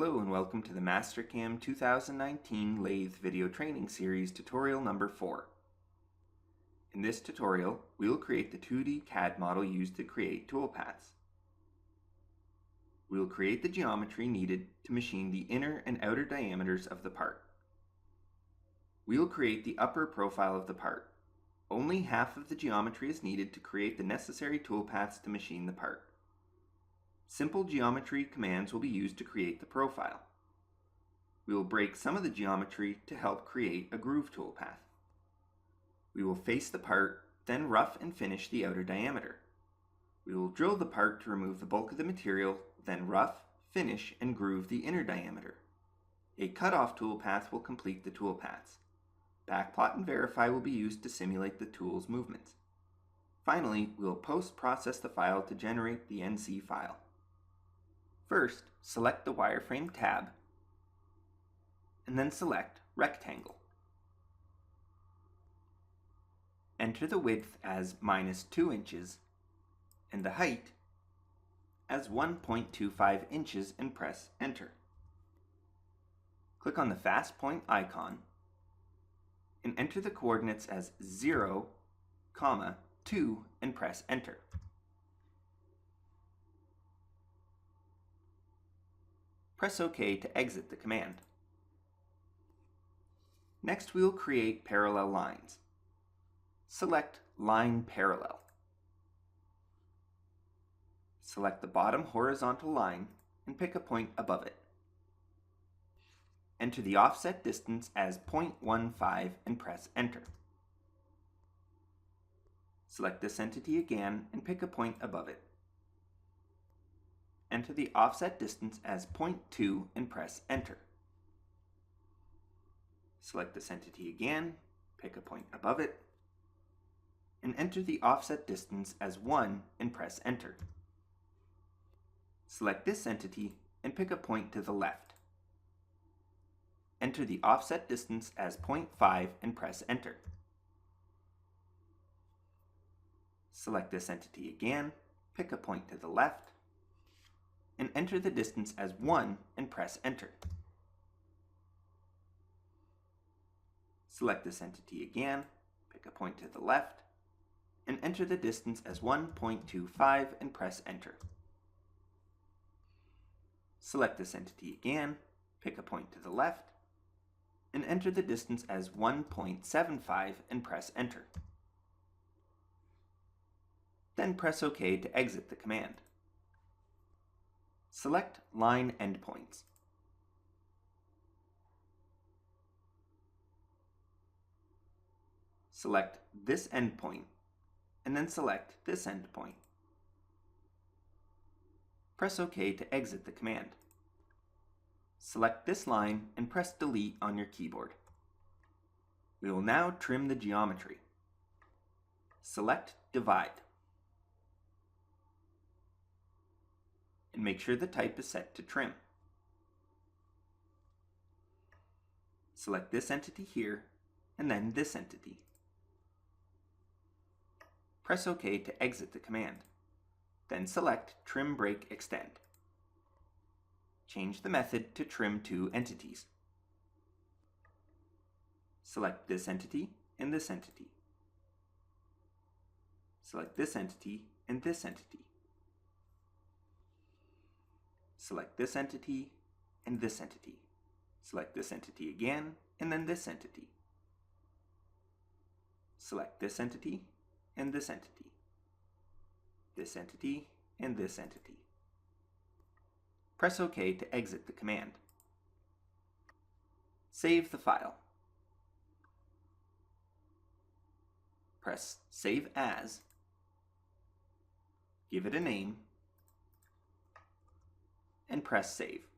Hello and welcome to the Mastercam 2019 Lathe Video Training Series tutorial number 4. In this tutorial, we will create the 2D CAD model used to create toolpaths. We will create the geometry needed to machine the inner and outer diameters of the part. We will create the upper profile of the part. Only half of the geometry is needed to create the necessary toolpaths to machine the part. Simple geometry commands will be used to create the profile. We will break some of the geometry to help create a groove toolpath. We will face the part, then rough and finish the outer diameter. We will drill the part to remove the bulk of the material, then rough, finish, and groove the inner diameter. A cutoff toolpath will complete the toolpaths. Backplot and verify will be used to simulate the tool's movements. Finally, we will post-process the file to generate the NC file. First, select the wireframe tab, and then select Rectangle. Enter the width as -2 inches and the height as 1.25 inches and press Enter. Click on the fast point icon and enter the coordinates as 0, 2 and press Enter. Press OK to exit the command. Next, we will create parallel lines. Select Line Parallel. Select the bottom horizontal line and pick a point above it. Enter the offset distance as 0.15 and press Enter. Select this entity again and pick a point above it. Enter the offset distance as 0.2 and press Enter. Select this entity again, pick a point above it, and enter the offset distance as 1 and press Enter. Select this entity and pick a point to the left. Enter the offset distance as 0.5 and press Enter. Select this entity again, pick a point to the left, and enter the distance as 1 and press Enter. Select this entity again, pick a point to the left, and enter the distance as 1.25 and press Enter. Select this entity again, pick a point to the left, and enter the distance as 1.75 and press Enter. Then press OK to exit the command. Select Line Endpoints. Select this endpoint, and then select this endpoint. Press OK to exit the command. Select this line and press Delete on your keyboard. We will now trim the geometry. Select Divide. And make sure the type is set to trim. Select this entity here, and then this entity. Press OK to exit the command. Then select Trim Break Extend. Change the method to Trim Two Entities. Select this entity and this entity. Select this entity and this entity. Select this entity and this entity. Select this entity again, and then this entity. Select this entity and this entity. This entity and this entity. Press OK to exit the command. Save the file. Press Save As. Give it a name, and press Save.